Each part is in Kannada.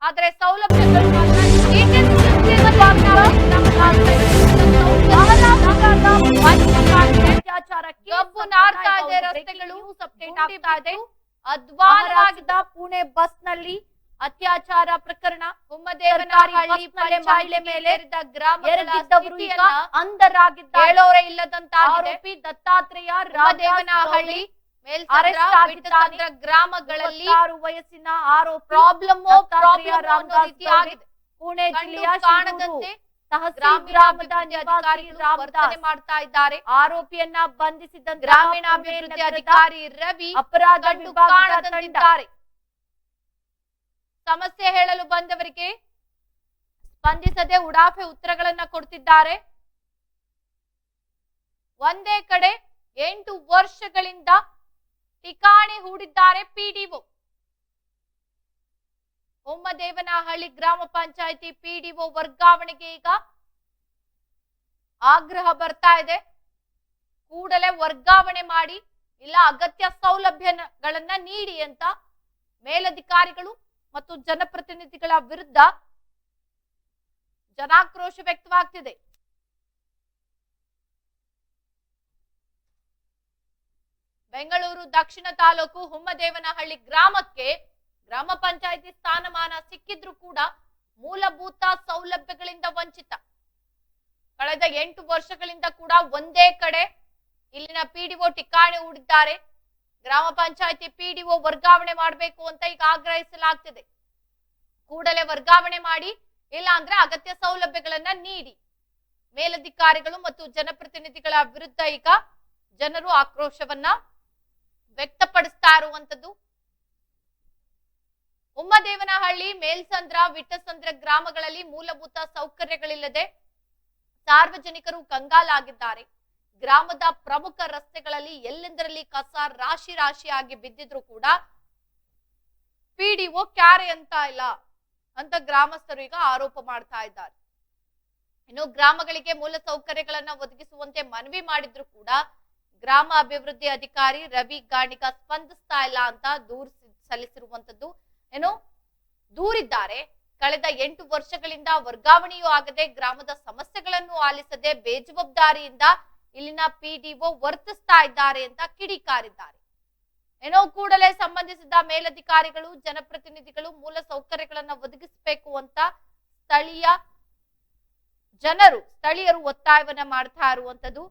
ಆದ್ರೆ ಸೌಲಭ್ಯಗಳು ಮಾತ್ರ ಗಬ್ಬು ನಾರ್ತಾ ಇದೆ. ರಸ್ತೆಗಳು ಅಪ್ಡೇಟ್ ಆಗ್ತಾ ಇದೆ. ಅಧ್ವಾನವಾಗಿದ್ದ ಪುಣೆ ಬಸ್ ನಲ್ಲಿ ಅತ್ಯಾಚಾರ ಪ್ರಕರಣ. ಹುಮ್ಮದೇವನಹಳ್ಳಿ ಮಹಿಳೆ ಮೇಲೆ ಗ್ರಾಮದವರು ಅಂಧರಾಗಿದ್ದ ಹೇಳೋರೆ ಇಲ್ಲದಂತ ಆರೋಪಿ ದತ್ತಾತ್ರೇಯ ರಾಮದೇವನಹಳ್ಳಿ ಮೇಲ್ಸಂದ್ರ ಗ್ರಾಮಗಳಲ್ಲಿ 6 ವಯಸ್ಸಿನ ಆರೋಪಿ ಪ್ರಾಬ್ಲಮ್ ರೀತಿ ಆಗಿದೆ. ಪುಣೆ ಜಿಲ್ಲೆಯ ಕಾಣದಂತೆ ಗ್ರಾಮದ ಅಧಿಕಾರಿಗಳು ವರ್ತನೆ ಮಾಡ್ತಾ ಇದ್ದಾರೆ. ಆರೋಪಿಯನ್ನ ಬಂಧಿಸಿದ ಗ್ರಾಮೀಣಾಭಿವೃದ್ಧಿ ಅಧಿಕಾರಿ ರವಿ ಅಪರಾಧ ವಿಭಾಗದಲ್ಲಿದ್ದಾರೆ. ಸಮಸ್ಯೆ ಹೇಳಲು ಬಂದವರಿಗೆ ಸ್ಪಂದಿಸದೆ ಉಡಾಫೆ ಉತ್ತರಗಳನ್ನ ಕೊಡ್ತಿದ್ದಾರೆ. ಒಂದೇ ಕಡೆ 8 ವರ್ಷಗಳಿಂದ ಠಿಕಾಣಿ ಹೂಡಿದ್ದಾರೆ ಪಿಡಿಒ. ಹೊಮ್ಮದೇವನಹಳ್ಳಿ ಗ್ರಾಮ ಪಂಚಾಯಿತಿ ಪಿಡಿಒ ವರ್ಗಾವಣೆಗೆ ಈಗ ಆಗ್ರಹ ಬರ್ತಾ ಇದೆ. ಕೂಡಲೇ ವರ್ಗಾವಣೆ ಮಾಡಿ, ಇಲ್ಲ ಅಗತ್ಯ ಸೌಲಭ್ಯಗಳನ್ನ ನೀಡಿ ಅಂತ ಮೇಲಧಿಕಾರಿಗಳು ಮತ್ತು ಜನಪ್ರತಿನಿಧಿಗಳ ವಿರುದ್ಧ ಜನಾಕ್ರೋಶ ವ್ಯಕ್ತವಾಗ್ತಿದೆ. ಬೆಂಗಳೂರು ದಕ್ಷಿಣ ತಾಲೂಕು ಹುಮ್ಮದೇವನಹಳ್ಳಿ ಗ್ರಾಮಕ್ಕೆ ಗ್ರಾಮ ಪಂಚಾಯಿತಿ ಸ್ಥಾನಮಾನ ಸಿಕ್ಕಿದ್ರು ಕೂಡ ಮೂಲಭೂತ ಸೌಲಭ್ಯಗಳಿಂದ ವಂಚಿತ. ಕಳೆದ 8 ವರ್ಷಗಳಿಂದ ಕೂಡ ಒಂದೇ ಕಡೆ ಇಲ್ಲಿನ ಪಿಡಿಒ ಠಿಕಾಣಿ ಹೂಡಿದ್ದಾರೆ. ಗ್ರಾಮ ಪಂಚಾಯಿತಿ ಪಿಡಿಒ ವರ್ಗಾವಣೆ ಮಾಡಬೇಕು ಅಂತ ಈಗ ಆಗ್ರಹಿಸಲಾಗ್ತಿದೆ. ಕೂಡಲೇ ವರ್ಗಾವಣೆ ಮಾಡಿ, ಇಲ್ಲ ಅಂದ್ರೆ ಅಗತ್ಯ ಸೌಲಭ್ಯಗಳನ್ನ ನೀಡಿ. ಮೇಲಧಿಕಾರಿಗಳು ಮತ್ತು ಜನಪ್ರತಿನಿಧಿಗಳ ವಿರುದ್ಧ ಈಗ ಜನರು ಆಕ್ರೋಶವನ್ನ ವ್ಯಕ್ತಪಡಿಸ್ತಾ ಇರುವಂತದ್ದು. ಹುಮ್ಮದೇವನಹಳ್ಳಿ, ಮೇಲ್ಸಂದ್ರ, ವಿಟ್ಟಸಂದ್ರ ಗ್ರಾಮಗಳಲ್ಲಿ ಮೂಲಭೂತ ಸೌಕರ್ಯಗಳಿಲ್ಲದೆ ಸಾರ್ವಜನಿಕರು ಕಂಗಾಲಾಗಿದ್ದಾರೆ. ಗ್ರಾಮದ ಪ್ರಮುಖ ರಸ್ತೆಗಳಲ್ಲಿ ಎಲ್ಲೆಂದರಲ್ಲಿ ಕಸ ರಾಶಿ ರಾಶಿಯಾಗಿ ಬಿದ್ದಿದ್ರು ಕೂಡ ಪಿಡಿಒ ಕ್ಯಾರೆ ಅಂತ ಇಲ್ಲ ಅಂತ ಗ್ರಾಮಸ್ಥರು ಈಗ ಆರೋಪ ಮಾಡ್ತಾ ಇದ್ದಾರೆ. ಇನ್ನು ಗ್ರಾಮಗಳಿಗೆ ಮೂಲ ಸೌಕರ್ಯಗಳನ್ನ ಒದಗಿಸುವಂತೆ ಮನವಿ ಮಾಡಿದ್ರು ಕೂಡ ಗ್ರಾಮ ಅಭಿವೃದ್ಧಿ ಅಧಿಕಾರಿ ರವಿ ಗಾಣಿಗ ಸ್ಪಂದಿಸ್ತಾ ಇಲ್ಲ ಅಂತ ದೂರು ಸಲ್ಲಿಸಿರುವಂತದ್ದು. ಏನು ದೂರಿದ್ದಾರೆ. ಕಳೆದ 8 ವರ್ಷಗಳಿಂದ ವರ್ಗಾವಣೆಯೂ ಆಗದೆ, ಗ್ರಾಮದ ಸಮಸ್ಯೆಗಳನ್ನು ಆಲಿಸದೆ ಬೇಜವಾಬ್ದಾರಿಯಿಂದ ಇಲ್ಲಿನ ಪಿಡಿಒ ವರ್ತಿಸ್ತಾ ಇದ್ದಾರೆ ಅಂತ ಕಿಡಿಕಾರಿದ್ದಾರೆ. ಏನೋ ಕೂಡಲೇ ಸಂಬಂಧಿಸಿದ ಮೇಲಧಿಕಾರಿಗಳು, ಜನಪ್ರತಿನಿಧಿಗಳು ಮೂಲ ಸೌಕರ್ಯಗಳನ್ನ ಒದಗಿಸಬೇಕು ಅಂತ ಸ್ಥಳೀಯರು ಒತ್ತಾಯವನ್ನ ಮಾಡ್ತಾ ಇರುವಂತದ್ದು.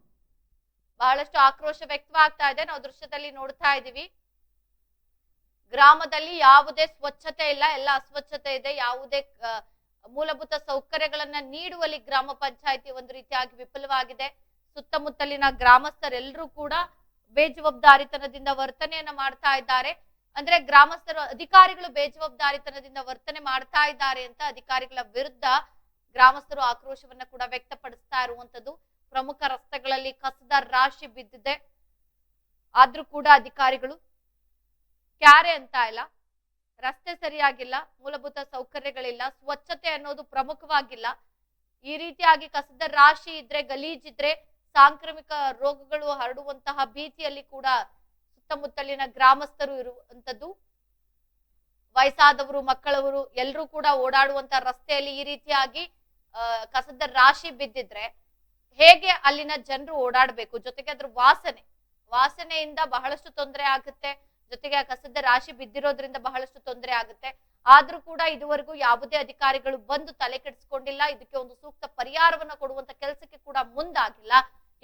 ಬಹಳಷ್ಟು ಆಕ್ರೋಶ ವ್ಯಕ್ತವಾಗ್ತಾ ಇದೆ. ನಾವು ದೃಶ್ಯದಲ್ಲಿ ನೋಡ್ತಾ ಇದೀವಿ. ಗ್ರಾಮದಲ್ಲಿ ಯಾವುದೇ ಸ್ವಚ್ಛತೆ ಇಲ್ಲ, ಎಲ್ಲ ಅಸ್ವಚ್ಛತೆ ಇದೆ. ಯಾವುದೇ ಮೂಲಭೂತ ಸೌಕರ್ಯಗಳನ್ನ ನೀಡುವಲ್ಲಿ ಗ್ರಾಮ ಪಂಚಾಯಿತಿ ಒಂದು ರೀತಿಯಾಗಿ ವಿಫಲವಾಗಿದೆ. ಸುತ್ತಮುತ್ತಲಿನ ಗ್ರಾಮಸ್ಥರೆಲ್ಲರೂ ಕೂಡ ಬೇಜವಾಬ್ದಾರಿತನದಿಂದ ವರ್ತನೆಯನ್ನ ಮಾಡ್ತಾ ಇದ್ದಾರೆ. ಅಂದ್ರೆ ಗ್ರಾಮಸ್ಥರು, ಅಧಿಕಾರಿಗಳು ಬೇಜವಾಬ್ದಾರಿತನದಿಂದ ವರ್ತನೆ ಮಾಡ್ತಾ ಇದ್ದಾರೆ ಅಂತ ಅಧಿಕಾರಿಗಳ ವಿರುದ್ಧ ಗ್ರಾಮಸ್ಥರು ಆಕ್ರೋಶವನ್ನ ಕೂಡ ವ್ಯಕ್ತಪಡಿಸ್ತಾ ಇರುವಂತದ್ದು. ಪ್ರಮುಖ ರಸ್ತೆಗಳಲ್ಲಿ ಕಸದ ರಾಶಿ ಬಿದ್ದಿದೆ. ಆದ್ರೂ ಕೂಡ ಅಧಿಕಾರಿಗಳು ಕ್ಯಾರೆ ಅಂತ ಇಲ್ಲ. ರಸ್ತೆ ಸರಿಯಾಗಿಲ್ಲ, ಮೂಲಭೂತ ಸೌಕರ್ಯಗಳಿಲ್ಲ, ಸ್ವಚ್ಛತೆ ಅನ್ನೋದು ಪ್ರಮುಖವಾಗಿಲ್ಲ. ಈ ರೀತಿಯಾಗಿ ಕಸದ ರಾಶಿ ಇದ್ರೆ, ಗಲೀಜಿದ್ರೆ ಸಾಂಕ್ರಾಮಿಕ ರೋಗಗಳು ಹರಡುವಂತಹ ಭೀತಿಯಲ್ಲಿ ಕೂಡ ಸುತ್ತಮುತ್ತಲಿನ ಗ್ರಾಮಸ್ಥರು ಇರುವಂತದ್ದು. ವಯಸ್ಸಾದವರು, ಮಕ್ಕಳವರು ಎಲ್ಲರೂ ಕೂಡ ಓಡಾಡುವಂತ ರಸ್ತೆಯಲ್ಲಿ ಈ ರೀತಿಯಾಗಿ ಕಸದ ರಾಶಿ ಬಿದ್ದಿದ್ರೆ ಹೇಗೆ ಅಲ್ಲಿನ ಜನರು ಓಡಾಡ್ಬೇಕು? ಜೊತೆಗೆ ಅದ್ರ ವಾಸನೆಯಿಂದ ಬಹಳಷ್ಟು ತೊಂದರೆ ಆಗುತ್ತೆ. ಜೊತೆಗೆ ಕಸದ ರಾಶಿ ಬಿದ್ದಿರೋದ್ರಿಂದ ಬಹಳಷ್ಟು ತೊಂದರೆ ಆಗುತ್ತೆ. ಆದ್ರೂ ಕೂಡ ಇದುವರೆಗೂ ಯಾವುದೇ ಅಧಿಕಾರಿಗಳು ಬಂದು ತಲೆ ಕೆಡಿಸ್ಕೊಂಡಿಲ್ಲ. ಇದಕ್ಕೆ ಒಂದು ಸೂಕ್ತ ಪರಿಹಾರವನ್ನ ಕೊಡುವಂತ ಕೆಲಸಕ್ಕೆ ಕೂಡ ಮುಂದಾಗಿಲ್ಲ.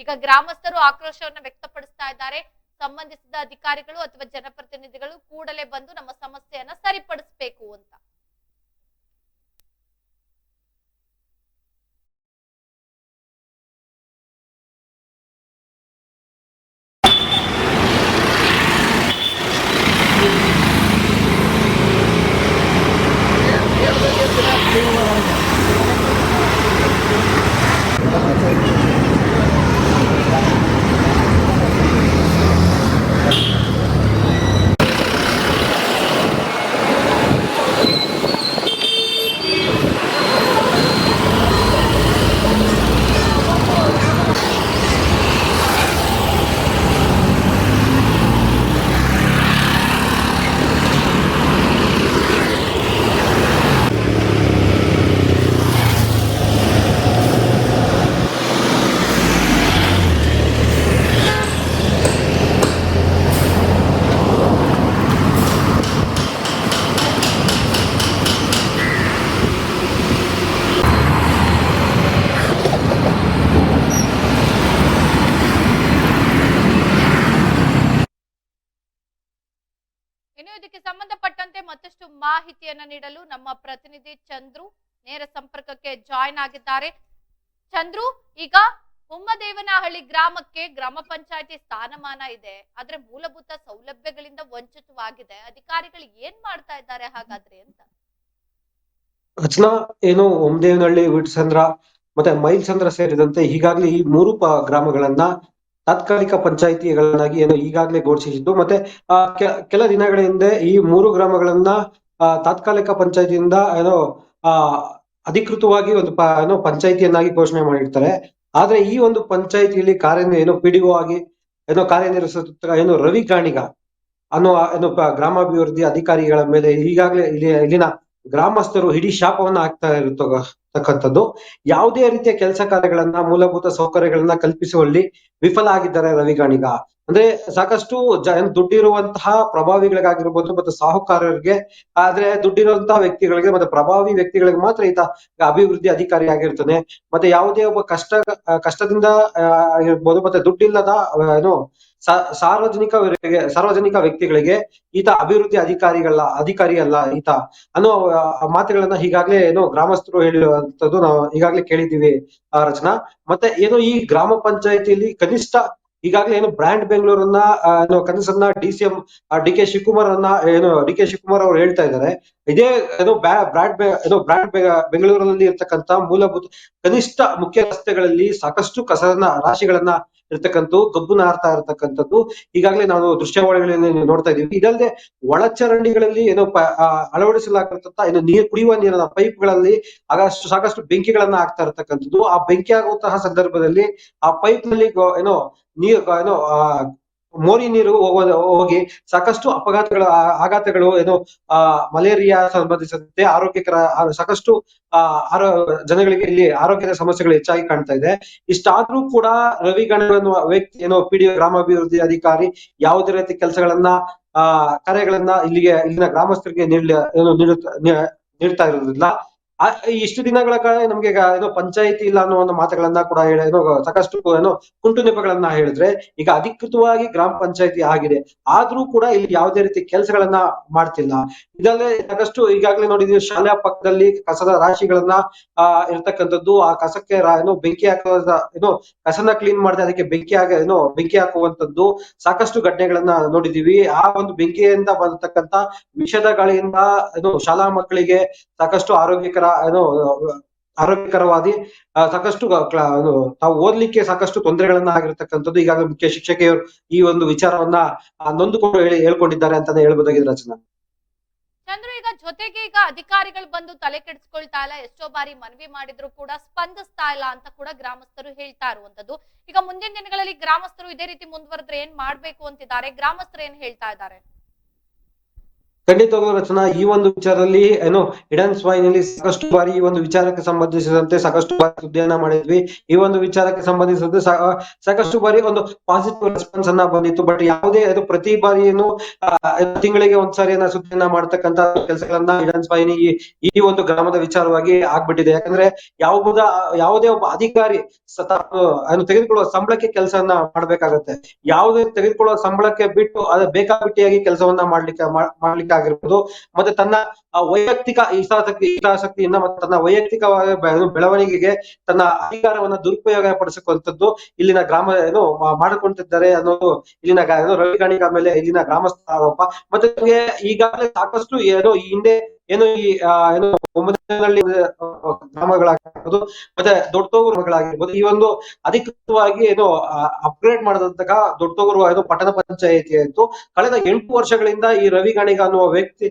ಈಗ ಗ್ರಾಮಸ್ಥರು ಆಕ್ರೋಶವನ್ನ ವ್ಯಕ್ತಪಡಿಸ್ತಾ ಇದ್ದಾರೆ. ಸಂಬಂಧಿಸಿದ ಅಧಿಕಾರಿಗಳು ಅಥವಾ ಜನಪ್ರತಿನಿಧಿಗಳು ಕೂಡಲೇ ಬಂದು ನಮ್ಮ ಸಮಸ್ಯೆಯನ್ನ ಸರಿಪಡಿಸಬೇಕು ಅಂತ. ಮತ್ತಷ್ಟು ಮಾಹಿತಿಯನ್ನ ನೀಡಲು ನಮ್ಮ ಪ್ರತಿನಿಧಿ ಚಂದ್ರು ನೇರ ಸಂಪರ್ಕಕ್ಕೆ ಜಾಯಿನ್ ಆಗಿದ್ದಾರೆ. ಚಂದ್ರು, ಈಗ ಹುಮ್ಮದೇವನಹಳ್ಳಿ ಗ್ರಾಮಕ್ಕೆ ಗ್ರಾಮ ಪಂಚಾಯತಿ ಸ್ಥಾನಮಾನ ಇದೆ, ಆದ್ರೆ ಮೂಲಭೂತ ಸೌಲಭ್ಯಗಳಿಂದ ವಂಚಿತವಾಗಿದೆ. ಅಧಿಕಾರಿಗಳು ಏನ್ ಮಾಡ್ತಾ ಇದ್ದಾರೆ ಹಾಗಾದ್ರೆ ಅಂತ? ರಚನಾ, ಏನು ಒಮ್ಮದೇವನಹಳ್ಳಿ, ವಿಟ್ಸಂದ್ರ ಮತ್ತೆ ಮೈಲ್ಸಂದ್ರ ಸೇರಿದಂತೆ ಈಗಾಗಲೇ ಈ ಮೂರು ಗ್ರಾಮಗಳನ್ನ ತಾತ್ಕಾಲಿಕ ಪಂಚಾಯಿತಿಗಳನ್ನಾಗಿ ಏನು ಈಗಾಗಲೇ ಘೋಷಿಸಿದ್ದು, ಮತ್ತೆ ಕೆಲ ದಿನಗಳ ಹಿಂದೆ ಈ ಮೂರು ಗ್ರಾಮಗಳನ್ನ ತಾತ್ಕಾಲಿಕ ಪಂಚಾಯಿತಿಯಿಂದ ಏನೋ ಅಧಿಕೃತವಾಗಿ ಒಂದು ಏನೋ ಪಂಚಾಯಿತಿಯನ್ನಾಗಿ ಘೋಷಣೆ ಮಾಡಿರ್ತಾರೆ. ಆದ್ರೆ ಈ ಒಂದು ಪಂಚಾಯಿತಿಯಲ್ಲಿ ಏನೋ ಪಿಡಿಒ ಆಗಿ ಏನೋ ಕಾರ್ಯನಿರ್ವಹಿಸುತ್ತ ಏನು ರವಿ ಗಾಣಿಗ ಅನ್ನೋ ಏನು ಗ್ರಾಮಾಭಿವೃದ್ಧಿ ಅಧಿಕಾರಿಗಳ ಮೇಲೆ ಈಗಾಗಲೇ ಇಲ್ಲಿನ ಗ್ರಾಮಸ್ಥರು ಹಿಡಿ ಶಾಪವನ್ನ ಹಾಕ್ತಾ ಇರತಕ್ಕಂಥದ್ದು. ಯಾವುದೇ ರೀತಿಯ ಕೆಲಸ ಕಾರ್ಯಗಳನ್ನ, ಮೂಲಭೂತ ಸೌಕರ್ಯಗಳನ್ನ ಕಲ್ಪಿಸುವಲ್ಲಿ ವಿಫಲ ಆಗಿದ್ದಾರೆ ರವಿ ಗಾಣಿಗ. ಅಂದ್ರೆ ಸಾಕಷ್ಟು ದುಡ್ಡಿರುವಂತಹ ಪ್ರಭಾವಿಗಳಿಗಾಗಿರ್ಬೋದು ಮತ್ತೆ ಸಾಹುಕಾರರಿಗೆ, ಆದ್ರೆ ದುಡ್ಡಿರುವಂತಹ ವ್ಯಕ್ತಿಗಳಿಗೆ ಮತ್ತೆ ಪ್ರಭಾವಿ ವ್ಯಕ್ತಿಗಳಿಗೆ ಮಾತ್ರ ಈತ ಅಭಿವೃದ್ಧಿ ಅಧಿಕಾರಿ ಆಗಿರ್ತಾನೆ. ಮತ್ತೆ ಯಾವುದೇ ಒಬ್ಬ ಕಷ್ಟದಿಂದ ಇರ್ಬೋದು ಮತ್ತೆ ದುಡ್ಡಿಲ್ಲದ ಏನು ಸಾರ್ವಜನಿಕ ವ್ಯಕ್ತಿಗಳಿಗೆ ಈತ ಅಭಿವೃದ್ಧಿ ಅಧಿಕಾರಿ ಅಲ್ಲ ಈತ ಅನ್ನೋ ಮಾತುಗಳನ್ನ ಈಗಾಗಲೇ ಏನೋ ಗ್ರಾಮಸ್ಥರು ಹೇಳಿರುವಂತದ್ದು ನಾವು ಈಗಾಗಲೇ ಕೇಳಿದ್ದೀವಿ ರಚನಾ. ಮತ್ತೆ ಏನೋ ಈ ಗ್ರಾಮ ಪಂಚಾಯತಿಯಲ್ಲಿ ಕನಿಷ್ಠ ಈಗಾಗಲೇ ಏನು ಬ್ರ್ಯಾಂಡ್ ಬೆಂಗಳೂರನ್ನ ಕನಸನ್ನ ಡಿ ಕೆ ಶಿವಕುಮಾರ್ ಅವರು ಹೇಳ್ತಾ ಇದ್ದಾರೆ. ಇದೇ ಏನೋ ಬ್ರ್ಯಾಂಡ್ ಬೆಂಗಳೂರಲ್ಲಿ ಇರ್ತಕ್ಕಂಥ ಮೂಲಭೂತ ಕನಿಷ್ಠ ಮುಖ್ಯ ರಸ್ತೆಗಳಲ್ಲಿ ಸಾಕಷ್ಟು ಕಸದ ರಾಶಿಗಳನ್ನ ಇರ್ತಕ್ಕಂಥದ್ದು, ಗಬ್ಬು ನಾರ್ತಾ ಇರ್ತಕ್ಕಂಥದ್ದು ಈಗಾಗಲೇ ನಾವು ದೃಶ್ಯಾವಳಿಗಳಲ್ಲಿ ನೋಡ್ತಾ ಇದೀವಿ. ಇದಲ್ಲದೆ ಒಳಚರಂಡಿಗಳಲ್ಲಿ ಏನೋ ಅಳವಡಿಸಲಾಗಿರ್ತಂತ ಏನು ಕುಡಿಯುವ ನೀರಿನ ಪೈಪ್ಗಳಲ್ಲಿ ಸಾಕಷ್ಟು ಬೆಂಕಿಗಳನ್ನ ಹಾಕ್ತಾ ಇರ್ತಕ್ಕಂಥದ್ದು. ಆ ಬೆಂಕಿ ಆಗುವಂತಹ ಸಂದರ್ಭದಲ್ಲಿ ಆ ಪೈಪ್ ನಲ್ಲಿ ಏನೋ ಮೋರಿ ನೀರು ಹೋಗಿ ಸಾಕಷ್ಟು ಆಘಾತಗಳು ಏನು ಮಲೇರಿಯಾ ಸಂಬಂಧಿಸಿದಂತೆ ಆರೋಗ್ಯಕರ ಸಾಕಷ್ಟು ಜನಗಳಿಗೆ ಇಲ್ಲಿ ಆರೋಗ್ಯದ ಸಮಸ್ಯೆಗಳು ಹೆಚ್ಚಾಗಿ ಕಾಣ್ತಾ ಇದೆ. ಇಷ್ಟಾದ್ರೂ ಕೂಡ ರವಿ ಗಣೇಶ್ ಅನ್ನುವ ವ್ಯಕ್ತಿ ಏನೋ ಪಿಡಿಒ ಗ್ರಾಮಾಭಿವೃದ್ಧಿ ಅಧಿಕಾರಿ ಯಾವುದೇ ರೀತಿ ಕೆಲಸಗಳನ್ನ ಕಾರ್ಯಗಳನ್ನ ಇಲ್ಲಿನ ಗ್ರಾಮಸ್ಥರಿಗೆ ನೀಡ್ತಾ ಇರೋದಿಲ್ಲ. ಇಷ್ಟು ದಿನಗಳ ಕಾಲ ನಮ್ಗೆ ಏನೋ ಪಂಚಾಯಿತಿ ಇಲ್ಲ ಅನ್ನೋ ಒಂದು ಮಾತುಗಳನ್ನ ಕೂಡ ಏನೋ ಸಾಕಷ್ಟು ಏನೋ ಕುಂಟು ನೆಪಗಳನ್ನ ಹೇಳಿದ್ರೆ ಈಗ ಅಧಿಕೃತವಾಗಿ ಗ್ರಾಮ ಪಂಚಾಯಿತಿ ಆಗಿದೆ. ಆದ್ರೂ ಕೂಡ ಇಲ್ಲಿ ಯಾವುದೇ ರೀತಿ ಕೆಲಸಗಳನ್ನ ಮಾಡ್ತಿಲ್ಲ. ಇದಲ್ಲೇ ಸಾಕಷ್ಟು ಈಗಾಗಲೇ ನೋಡಿದೀವಿ, ಶಾಲೆಯ ಪಕ್ಕದಲ್ಲಿ ಕಸದ ರಾಶಿಗಳನ್ನ ಇರ್ತಕ್ಕಂಥದ್ದು. ಆ ಕಸಕ್ಕೆ ಬೆಂಕಿ ಕಸನ ಕ್ಲೀನ್ ಮಾಡದೆ ಅದಕ್ಕೆ ಬೆಂಕಿ ಹಾಕುವಂತದ್ದು ಸಾಕಷ್ಟು ಘಟನೆಗಳನ್ನ ನೋಡಿದೀವಿ. ಆ ಒಂದು ಬೆಂಕಿಯಿಂದ ಬರತಕ್ಕಂತ ವಿಷದ ಗಾಳಿಯಿಂದ ಶಾಲಾ ಮಕ್ಕಳಿಗೆ ಸಾಕಷ್ಟು ಆರೋಗ್ಯಕರವಾದಿ ಸಾಕಷ್ಟು ತಾವು ಓದ್ಲಿಕ್ಕೆ ಸಾಕಷ್ಟು ತೊಂದರೆಗಳನ್ನ ಆಗಿರ್ತಕ್ಕಂಥದ್ದು. ಈಗಾಗಲೇ ಮುಖ್ಯ ಶಿಕ್ಷಕಿಯರು ಈ ಒಂದು ವಿಚಾರವನ್ನ ನೊಂದುಕೊಂಡು ಹೇಳ್ಕೊಂಡಿದ್ದಾರೆ ಅಂತಾನೆ ಹೇಳ್ಬೋದಾಗಿದೆ ರಚನಾ. ಚಂದ್ರು, ಈಗ ಜೊತೆಗೆ ಈಗ ಅಧಿಕಾರಿಗಳು ಬಂದು ತಲೆ ಕೆಡಿಸ್ಕೊಳ್ತಾ ಇಲ್ಲ, ಎಷ್ಟೋ ಬಾರಿ ಮನವಿ ಮಾಡಿದ್ರು ಕೂಡ ಸ್ಪಂದಿಸ್ತಾ ಇಲ್ಲ ಅಂತ ಕೂಡ ಗ್ರಾಮಸ್ಥರು ಹೇಳ್ತಾ ಇರುವಂತದ್ದು. ಈಗ ಮುಂದಿನ ದಿನಗಳಲ್ಲಿ ಗ್ರಾಮಸ್ಥರು ಇದೇ ರೀತಿ ಮುಂದುವರೆದ್ರೆ ಏನ್ ಮಾಡ್ಬೇಕು ಅಂತಿದ್ದಾರೆ? ಗ್ರಾಮಸ್ಥರು ಏನ್ ಹೇಳ್ತಾ ಇದ್ದಾರೆ? ಖಂಡಿತವಾಗ್ಲೂ ರಚನಾ, ಈ ಒಂದು ವಿಚಾರದಲ್ಲಿ ಹಿಡನ್ ಸ್ವಾಯಿನಲ್ಲಿ ಸಾಕಷ್ಟು ಬಾರಿ ಈ ಒಂದು ವಿಚಾರಕ್ಕೆ ಸಂಬಂಧಿಸಿದಂತೆ ಸಾಕಷ್ಟು ಬಾರಿ ಸುದ್ದಿಯನ್ನ ಮಾಡಿದ್ವಿ. ಈ ಒಂದು ವಿಚಾರಕ್ಕೆ ಸಂಬಂಧಿಸಿದಂತೆ ಸಾಕಷ್ಟು ಬಾರಿ ಒಂದು ಪಾಸಿಟಿವ್ ರೆಸ್ಪಾನ್ಸ್ ಅನ್ನ ಬಂದಿತ್ತು. ಬಟ್ ಯಾವುದೇ ಪ್ರತಿ ಬಾರಿ ತಿಂಗಳಿಗೆ ಒಂದ್ಸಾರಿ ಸುದ್ದಿಯನ್ನ ಮಾಡ್ತಕ್ಕಂತ ಕೆಲಸಗಳನ್ನ ಹಿಡನ್ ಸ್ವಾಯಿನಿ ಈ ಒಂದು ಗ್ರಾಮದ ವಿಚಾರವಾಗಿ ಆಗ್ಬಿಟ್ಟಿದೆ. ಯಾಕಂದ್ರೆ ಯಾವುದೇ ಒಬ್ಬ ಅಧಿಕಾರಿ ತೆಗೆದುಕೊಳ್ಳುವ ಸಂಬಳಕ್ಕೆ ಕೆಲಸವನ್ನ ಮಾಡ್ಬೇಕಾಗತ್ತೆ. ಯಾವುದೇ ತೆಗೆದುಕೊಳ್ಳುವ ಸಂಬಳಕ್ಕೆ ಬಿಟ್ಟು ಬೇಕಾಬಿಟ್ಟಿಯಾಗಿ ಕೆಲಸವನ್ನ ಮಾಡ್ಲಿಕ್ಕೆ ಆಗಿರ್ಬೋದು, ಮತ್ತೆ ತನ್ನ ವೈಯಕ್ತಿಕ ಹಿತಾಸಕ್ತಿಯಿಂದ ಮತ್ತೆ ತನ್ನ ವೈಯಕ್ತಿಕವಾಗಿ ಬೆಳವಣಿಗೆಗೆ ತನ್ನ ಅಧಿಕಾರವನ್ನ ದುರುಪಯೋಗ ಪಡಿಸಿಕೊಂಡದ್ದು ಇಲ್ಲಿನ ಗ್ರಾಮ ಮಾಡಿಕೊಂಡಿದ್ದಾರೆ ಅನ್ನೋದು ಇಲ್ಲಿನ ರವಿ ಗಣಿಗ ಮೇಲೆ ಇಲ್ಲಿನ ಗ್ರಾಮಸ್ಥರ ಆರೋಪ. ಮತ್ತೆ ಈಗಾಗಲೇ ಸಾಕಷ್ಟು ಈ ಹಿಂದೆ ಗ್ರಾಮಗಳಾಗಿರ್ಬೋದು ಮತ್ತೆ ದೊಡ್ಡತೋಗೂರುಗಳಾಗಿರ್ಬೋದು ಈ ಒಂದು ಅಧಿಕೃತವಾಗಿ ಅಪ್ಗ್ರೇಡ್ ಮಾಡಿದಂತಹ ದೊಡ್ಡತೋಗೂರು ಪಟ್ಟಣ ಪಂಚಾಯಿತಿ ಆಯ್ತು. ಕಳೆದ 8 ವರ್ಷಗಳಿಂದ ಈ ರವಿ ಗಣಿಗ ಅನ್ನುವ ವ್ಯಕ್ತಿ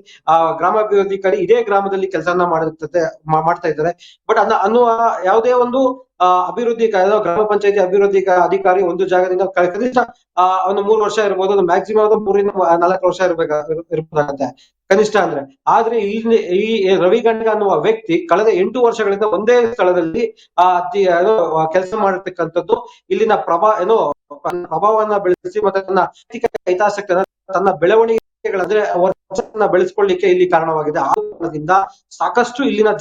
ಗ್ರಾಮಾಭಿವೃದ್ಧಿಕಾರಿ ಇದೇ ಗ್ರಾಮದಲ್ಲಿ ಕೆಲಸನ ಮಾಡ್ತಾ ಇದ್ದಾರೆ. ಬಟ್ ಅನ್ನುವ ಯಾವುದೇ ಒಂದು ಅಭಿವೃದ್ಧಿ ಗ್ರಾಮ ಪಂಚಾಯತಿ ಅಭಿವೃದ್ಧಿ ಅಧಿಕಾರಿ ಒಂದು ಜಾಗದಿಂದ ಕನಿಷ್ಠ ಒಂದು 3 ವರ್ಷ ಇರ್ಬೋದು, ಒಂದು ಮ್ಯಾಕ್ಸಿಮಮ್ 3 ರಿಂದ 4 ವರ್ಷ ಇರ್ಬೇಕಾಗತ್ತೆ ಕನಿಷ್ಠ ಅಂದ್ರೆ. ಆದ್ರೆ ಈ ರವಿ ಗಣಿಗ ಅನ್ನುವ ವ್ಯಕ್ತಿ ಕಳೆದ 8 ವರ್ಷಗಳಿಂದ ಒಂದೇ ಸ್ಥಳದಲ್ಲಿ ಕೆಲಸ ಮಾಡಿರ್ತಕ್ಕಂಥದ್ದು ಇಲ್ಲಿನ ಪ್ರಭಾವವನ್ನ ಬೆಳೆಸಿ ಮತ್ತೆ ತನ್ನ ಹಿತಾಸಕ್ತಿಯನ್ನ ತನ್ನ ಬೆಳವಣಿಗೆಗಳಂದ್ರೆ ವರ್ಷನ ಬೆಳೆಸ್ಕೊಳ್ಳಿಕ್ಕೆ ಇಲ್ಲಿ ಕಾರಣವಾಗಿದೆ. ಆ ಕಾರಣದಿಂದ ಸಾಕಷ್ಟು ಇಲ್ಲಿನ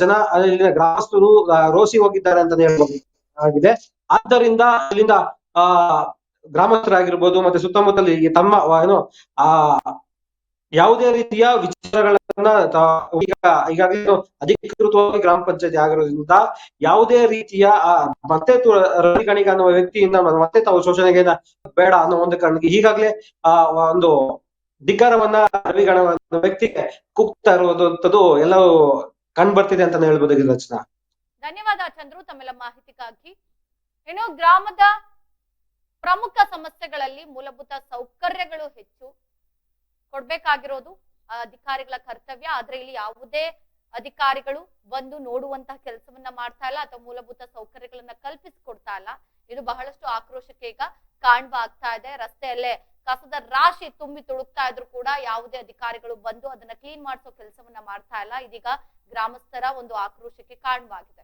ಗ್ರಾಮಸ್ಥರು ರೋಸಿ ಹೋಗಿದ್ದಾರೆ ಅಂತಾನೆ ಹೇಳ್ಬೋದು ಆಗಿದೆ. ಆದ್ದರಿಂದ ಇಲ್ಲಿಂದ ಗ್ರಾಮಸ್ಥರಾಗಿರ್ಬೋದು ಮತ್ತೆ ಸುತ್ತಮುತ್ತಲ ತಮ್ಮ ಯಾವುದೇ ರೀತಿಯ ವಿಚಾರಗಳನ್ನ ಈಗಾಗಲೇ ಅಧಿಕೃತವಾಗಿ ಗ್ರಾಮ ಪಂಚಾಯತಿ ಆಗಿರೋದ್ರಿಂದ ಯಾವುದೇ ರೀತಿಯ ಮತ್ತೆ ರವಿ ಗಣಿಗ ಅನ್ನುವ ವ್ಯಕ್ತಿಯಿಂದ ಮತ್ತೆ ತಾವು ಶೋಷಣೆಗೆ ಬೇಡ ಅನ್ನೋ ಒಂದು ಕಾರಣಕ್ಕೆ ಈಗಾಗಲೇ ಆ ಒಂದು ಧಿಕ್ಕಾರವನ್ನ ರವಿ ಗಣ ವ್ಯಕ್ತಿಗೆ ಕೂಗ್ತಾ ಇರುವಂತದ್ದು ಎಲ್ಲವೂ ಕಂಡು ಬರ್ತಿದೆ ಅಂತಾನೆ ಹೇಳ್ಬೋದಾಗಿದೆ ರಚನಾ. ಧನ್ಯವಾದ ಚಂದ್ರು ತಮ್ಮೆಲ್ಲ ಮಾಹಿತಿಗಾಗಿ. ಇನ್ನು ಗ್ರಾಮದ ಪ್ರಮುಖ ಸಮಸ್ಯೆಗಳಲ್ಲಿ ಮೂಲಭೂತ ಸೌಕರ್ಯಗಳು ಹೆಚ್ಚು ಕೊಡ್ಬೇಕಾಗಿರೋದು ಅಧಿಕಾರಿಗಳ ಕರ್ತವ್ಯ. ಆದ್ರೆ ಇಲ್ಲಿ ಯಾವುದೇ ಅಧಿಕಾರಿಗಳು ಬಂದು ನೋಡುವಂತಹ ಕೆಲಸವನ್ನ ಮಾಡ್ತಾ ಇಲ್ಲ ಅಥವಾ ಮೂಲಭೂತ ಸೌಕರ್ಯಗಳನ್ನ ಕಲ್ಪಿಸಿಕೊಡ್ತಾ ಇಲ್ಲ. ಇದು ಬಹಳಷ್ಟು ಆಕ್ರೋಶಕ್ಕೆ ಈಗ ಕಾರಣವ ಆಗ್ತಾ ಇದೆ. ರಸ್ತೆಯಲ್ಲೇ ಕಸದ ರಾಶಿ ತುಂಬಿ ತುಳುಕ್ತಾ ಇದ್ರು ಕೂಡ ಯಾವುದೇ ಅಧಿಕಾರಿಗಳು ಬಂದು ಅದನ್ನ ಕ್ಲೀನ್ ಮಾಡಿಸೋ ಕೆಲಸವನ್ನ ಮಾಡ್ತಾ ಇಲ್ಲ. ಇದೀಗ ಗ್ರಾಮಸ್ಥರ ಒಂದು ಆಕ್ರೋಶಕ್ಕೆ ಕಾರಣವಾಗಿದೆ.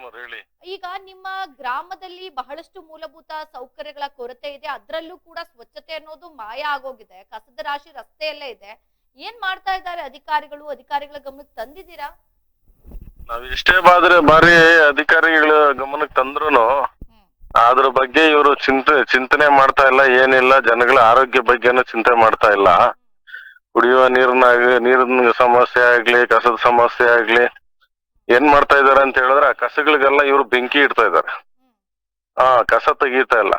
ಮೇಡಮ್ ಅವ್ರು ಹೇಳಿ. ಈಗ ನಿಮ್ಮ ಗ್ರಾಮದಲ್ಲಿ ಬಹಳಷ್ಟು ಮೂಲಭೂತ ಸೌಕರ್ಯಗಳ ಕೊರತೆ ಇದೆ, ಅದ್ರಲ್ಲೂ ಕೂಡ ಸ್ವಚ್ಛತೆ ಅನ್ನೋದು ಮಾಯ ಆಗೋಗಿದೆ, ಕಸದ ರಾಶಿ ರಸ್ತೆಯಲ್ಲೇ ಇದೆ. ಏನ್ ಮಾಡ್ತಾ ಇದ್ದಾರೆ ಅಧಿಕಾರಿಗಳು? ಅಧಿಕಾರಿಗಳ ಗಮನಕ್ಕೆ ತಂದಿದ್ದೀರಾ? ನಾವ್ ಎಷ್ಟೇ ಬಾರಿ ಅಧಿಕಾರಿಗಳ ಗಮನಕ್ಕೆ ತಂದ್ರುನು ಅದ್ರ ಬಗ್ಗೆ ಇವರು ಚಿಂತನೆ ಮಾಡ್ತಾ ಇಲ್ಲ, ಏನಿಲ್ಲ. ಜನಗಳ ಆರೋಗ್ಯ ಬಗ್ಗೆನೂ ಚಿಂತೆ ಮಾಡ್ತಾ ಇಲ್ಲ. ಕುಡಿಯುವ ನೀರಿನ ಸಮಸ್ಯೆ ಆಗ್ಲಿ, ಕಸದ ಸಮಸ್ಯೆ ಆಗ್ಲಿ, ಏನ್ ಮಾಡ್ತಾ ಇದಾರೆ ಅಂತ ಹೇಳಿದ್ರೆ ಆ ಕಸಗಳಿಗೆಲ್ಲ ಇವ್ರು ಬೆಂಕಿ ಇಡ್ತಾ ಇದಾರೆ. ಕಸ ತೆಗೀತಾ ಇಲ್ಲ.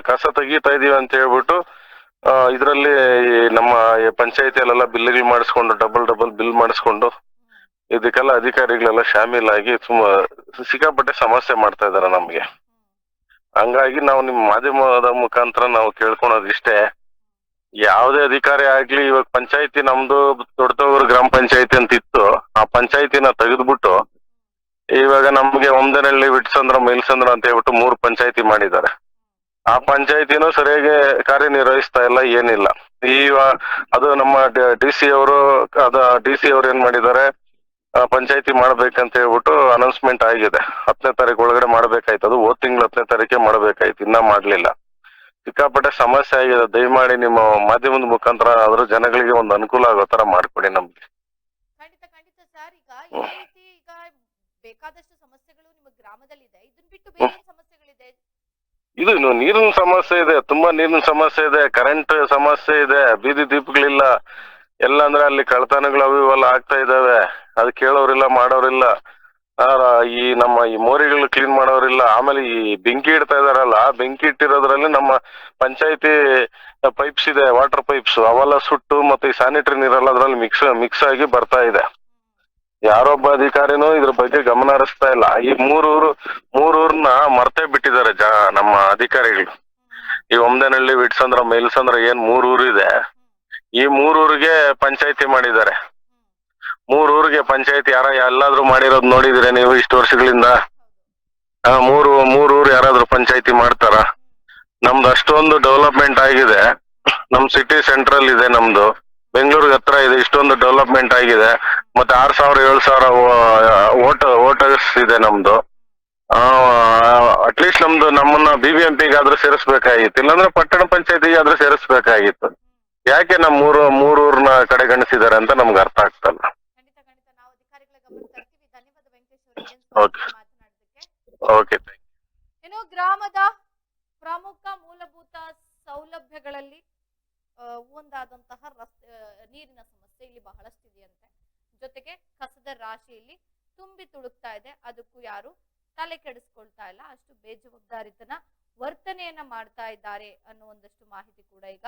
ಕಸ ತೆಗೀತಾ ಇದೀವಿ ಅಂತ ಹೇಳ್ಬಿಟ್ಟು ಇದ್ರಲ್ಲಿ ನಮ್ಮ ಪಂಚಾಯತಿಯಲ್ಲೆಲ್ಲ ಬಿಲ್ಗಳು ಮಾಡಿಸ್ಕೊಂಡು ಡಬಲ್ ಬಿಲ್ ಮಾಡಿಸ್ಕೊಂಡು ಇದಕ್ಕೆಲ್ಲ ಅಧಿಕಾರಿಗಳೆಲ್ಲ ಶಾಮೀಲಾಗಿ ಸಿಕ್ಕಾಪಟ್ಟೆ ಸಮಸ್ಯೆ ಮಾಡ್ತಾ ಇದಾರೆ ನಮ್ಗೆ. ಹಂಗಾಗಿ ನಾವು ನಿಮ್ ಮಾಧ್ಯಮದ ಮುಖಾಂತರ ನಾವು ಕೇಳ್ಕೊಳೋದಿಷ್ಟೇ, ಯಾವುದೇ ಅಧಿಕಾರಿ ಆಗ್ಲಿ, ಇವಾಗ ಪಂಚಾಯತಿ ನಮ್ದು ದೊಡ್ಡತೂರು ಗ್ರಾಮ ಪಂಚಾಯತಿ ಅಂತ ಇತ್ತು, ಆ ಪಂಚಾಯತಿನ ತೆಗೆದ್ಬಿಟ್ಟು ಇವಾಗ ನಮ್ಗೆ ಒಮ್ದನಹಳ್ಳಿ, ವಿಟ್ಸಂದ್ರ, ಮೈಲ್ಸಂದ್ರ ಅಂತ ಹೇಳ್ಬಿಟ್ಟು 3 ಪಂಚಾಯತಿ ಮಾಡಿದ್ದಾರೆ. ಆ ಪಂಚಾಯತಿನೂ ಸರಿಯಾಗಿ ಕಾರ್ಯನಿರ್ವಹಿಸ್ತಾ ಇಲ್ಲ, ಏನಿಲ್ಲ. ಅದು ನಮ್ಮ ಡಿ ಸಿ ಅವರು ಏನ್ ಮಾಡಿದ್ದಾರೆ, ಪಂಚಾಯತಿ ಮಾಡ್ಬೇಕಂತ ಹೇಳ್ಬಿಟ್ಟು ಅನೌನ್ಸ್ಮೆಂಟ್ ಆಗಿದೆ. 10ನೇ ತಾರೀಕು ಒಳಗಡೆ ಮಾಡ್ಬೇಕಾಯ್ತು. ಅದು ಹೋದ್ ತಿಂಗಳು 10ನೇ ತಾರೀಕೆ ಮಾಡ್ಬೇಕಾಯ್ತು, ಇನ್ನ ಮಾಡ್ಲಿಲ್ಲ. ಸಿಕ್ಕಾಪಟ್ಟೆ ಸಮಸ್ಯೆ ಆಗಿದೆ. ದಯಮಾಡಿ ನಿಮ್ಮ ಮಾಧ್ಯಮದ ಮುಖಾಂತರ ಆದ್ರೂ ಜನಗಳಿಗೆ ಒಂದು ಅನುಕೂಲ ಆಗೋ ತರ ಮಾಡ್ಕೊಡಿ ನಮ್ಗೆ. ಖಂಡಿತ ಸರ್. ಈಗ ಈ ರೀತಿ ಈಗ ಬೇಕಾದಷ್ಟು ಸಮಸ್ಯೆಗಳು ನಿಮ್ಮ ಗ್ರಾಮದಲ್ಲಿ ಇದೆ, ಇದನ್ನ ಬಿಟ್ಟು ಬೇರೆ ಏನ್ ಸಮಸ್ಯೆಗಳಿದೆ? ಇದು ನೀರಿನ ಸಮಸ್ಯೆ ಇದೆ, ತುಂಬಾ ನೀರಿನ ಸಮಸ್ಯೆ ಇದೆ, ಕರೆಂಟ್ ಸಮಸ್ಯೆ ಇದೆ, ಬೀದಿ ದೀಪಗಳಿಲ್ಲ. ಎಲ್ಲ ಅಂದ್ರೆ ಅಲ್ಲಿ ಕಳ್ತನಗಳು ಅವು ಇವೆಲ್ಲ ಆಗ್ತಾ ಇದಾವೆ. ಅದು ಕೇಳೋರಿಲ್ಲ, ಮಾಡೋರಿಲ್ಲ. ಈ ನಮ್ಮ ಮೋರಿಗಳು ಕ್ಲೀನ್ ಮಾಡೋರಿಲ್ಲ. ಆಮೇಲೆ ಈ ಬೆಂಕಿ ಇಡ್ತಾ ಇದಾರಲ್ಲ, ಬೆಂಕಿ ಇಟ್ಟಿರೋದ್ರಲ್ಲಿ ನಮ್ಮ ಪಂಚಾಯತಿ ಪೈಪ್ಸ್ ಇದೆ, ವಾಟರ್ ಪೈಪ್ಸ್, ಅವೆಲ್ಲ ಸುಟ್ಟು ಮತ್ತೆ ಈ ಸ್ಯಾನಿಟರಿ ನೀರೆಲ್ಲ ಅದ್ರಲ್ಲಿ ಮಿಕ್ಸ್ ಆಗಿ ಬರ್ತಾ ಇದೆ. ಯಾರೊಬ್ಬ ಅಧಿಕಾರಿನೂ ಇದ್ರ ಬಗ್ಗೆ ಗಮನ ಹರಿಸ್ತಾ ಇಲ್ಲ. ಈ ಮೂರೂರ್ನ ಮರ್ತೇ ಬಿಟ್ಟಿದ್ದಾರೆ ನಮ್ಮ ಅಧಿಕಾರಿಗಳು. ಈ ಒಮ್ದನಹಳ್ಳಿ, ವಿಟ್ಸಂದ್ರ, ಮೈಲ್ಸಂದ್ರ ಏನ್ 3 ಊರು ಇದೆ, ಈ 3 ಊರಿಗೆ ಪಂಚಾಯತಿ ಮಾಡಿದ್ದಾರೆ. 3 ಊರಿಗೆ ಪಂಚಾಯತಿ ಎಲ್ಲಾದ್ರೂ ಮಾಡಿರೋದು ನೋಡಿದ್ರೆ ನೀವು ಇಷ್ಟು ವರ್ಷಗಳಿಂದ? 3 ಊರು ಯಾರಾದ್ರೂ ಪಂಚಾಯತಿ ಮಾಡ್ತಾರ? ನಮ್ದು ಅಷ್ಟೊಂದು ಡೆವಲಪ್ಮೆಂಟ್ ಆಗಿದೆ. ನಮ್ ಸಿಟಿ ಸೆಂಟ್ರಲ್ ಇದೆ, ನಮ್ದು ಬೆಂಗಳೂರಿಗೆ ಹತ್ರ ಇದೆ, ಇಷ್ಟೊಂದು ಡೆವಲಪ್ಮೆಂಟ್ ಆಗಿದೆ. ಮತ್ತೆ 6,000-7,000 ವೋಟರ್ಸ್ ಇದೆ ನಮ್ದು. ಅಟ್ಲೀಸ್ಟ್ ನಮ್ಮನ್ನ BBMP ಗಾದ್ರೂ ಸೇರಿಸ್ಬೇಕಾಗಿತ್ತು, ಇಲ್ಲಾಂದ್ರೆ ಪಟ್ಟಣ ಪಂಚಾಯತಿಗೆ ಆದ್ರೂ ಸೇರಿಸ್ಬೇಕಾಗಿತ್ತು. ಯಾಕೆ ನಮ್ ಮೂರೂರ್ನ ಕಡೆಗಣಿಸಿದ್ದಾರೆ ಅಂತ ನಮ್ಗೆ ಅರ್ಥ ಆಗ್ತಲ್ಲ. ನಾವು ಅಧಿಕಾರಿಗಳ ಗಮನಕ್ಕೆ ತರ್ತೀವಿ. ಧನ್ಯವಾದ ವೆಂಕಟೇಶ್ ಅವರೇ ಮಾತನಾಡೋದಕ್ಕೆ. ಓಕೆ, ಇನ್ನು ಗ್ರಾಮದ ಪ್ರಮುಖ ಮೂಲಭೂತ ಸೌಲಭ್ಯಗಳಲ್ಲಿ ಒಂದಾದಂತಹ ನೀರಿನ ಸಮಸ್ಯೆ ಇಲ್ಲಿ ಬಹಳಷ್ಟು ಇದೆಯಂತೆ. ಜೊತೆಗೆ ಕಸದ ರಾಶಿ ಇಲ್ಲಿ ತುಂಬಿ ತುಳುಕ್ತಾ ಇದೆ, ಅದಕ್ಕೂ ಯಾರು ತಲೆ ಕೆಡಿಸ್ಕೊಳ್ತಾ ಇಲ್ಲ. ಅಷ್ಟು ಬೇಜವಾಬ್ದಾರಿತನ ವರ್ತನೆಯನ್ನ ಮಾಡ್ತಾ ಇದ್ದಾರೆ ಅನ್ನೋ ಒಂದಷ್ಟು ಮಾಹಿತಿ ಕೂಡ ಈಗ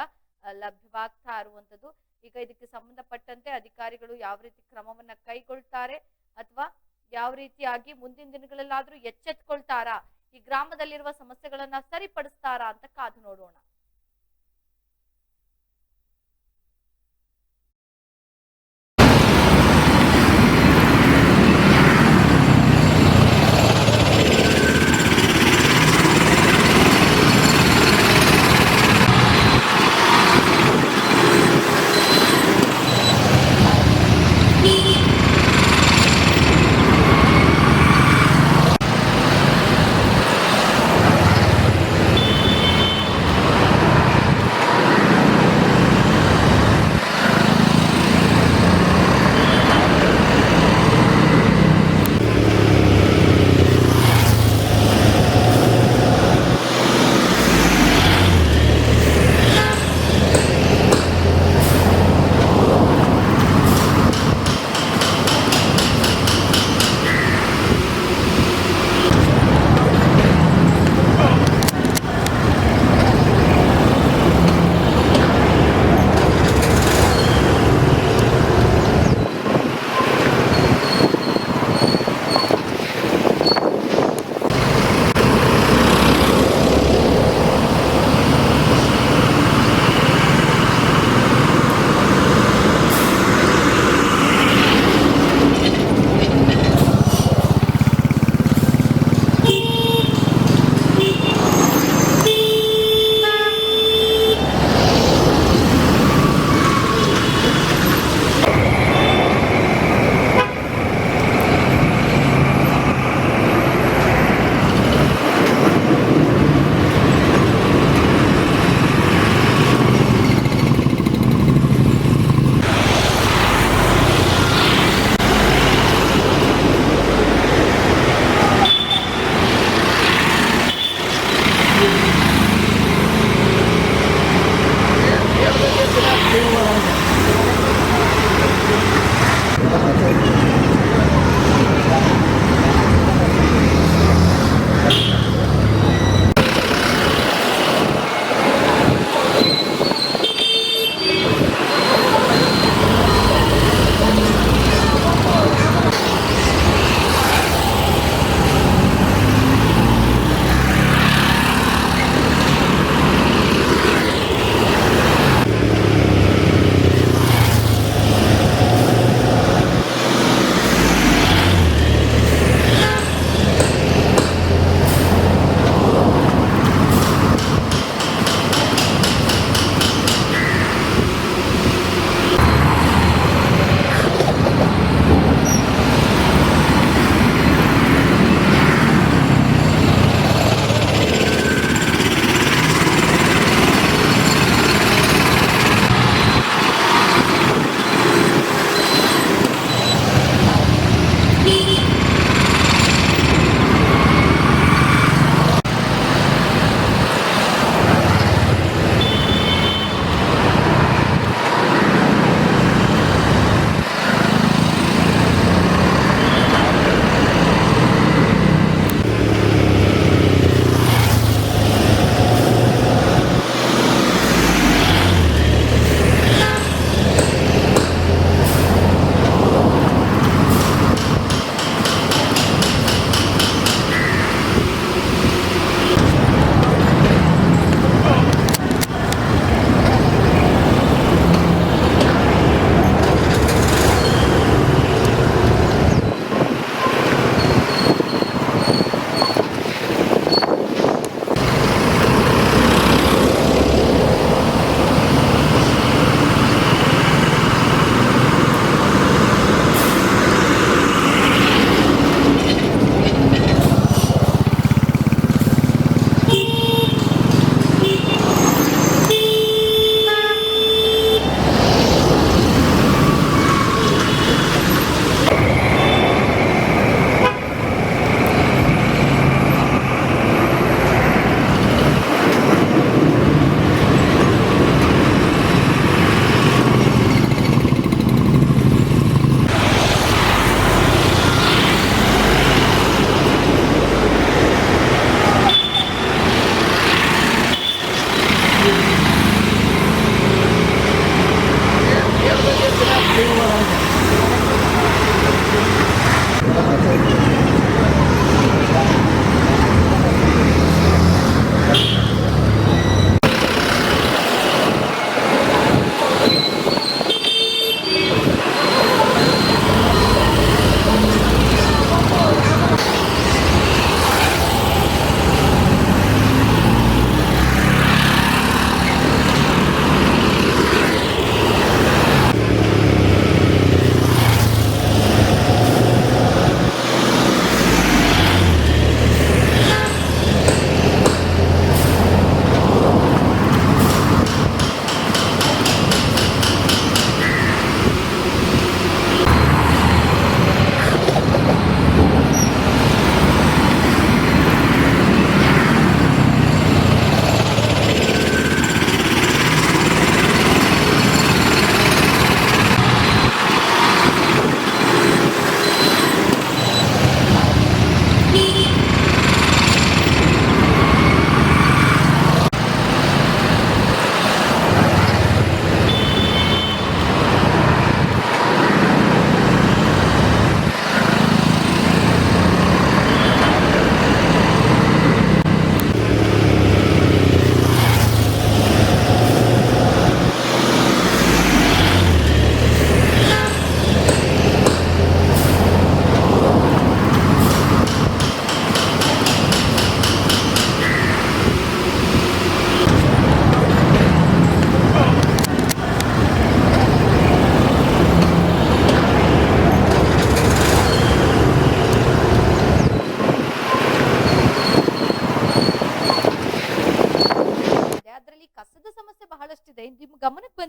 ಲಭ್ಯವಾಗ್ತಾ ಇರುವಂತದ್ದು. ಈಗ ಇದಕ್ಕೆ ಸಂಬಂಧಪಟ್ಟಂತೆ ಅಧಿಕಾರಿಗಳು ಯಾವ ರೀತಿ ಕ್ರಮವನ್ನ ಕೈಗೊಳ್ತಾರೆ ಅಥವಾ ಯಾವ ರೀತಿಯಾಗಿ ಮುಂದಿನ ದಿನಗಳಲ್ಲಾದ್ರೂ ಎಚ್ಚೆತ್ಕೊಳ್ತಾರಾ, ಈ ಗ್ರಾಮದಲ್ಲಿರುವ ಸಮಸ್ಯೆಗಳನ್ನ ಸರಿಪಡಿಸ್ತಾರಾ ಅಂತ ಕಾದು ನೋಡೋಣ.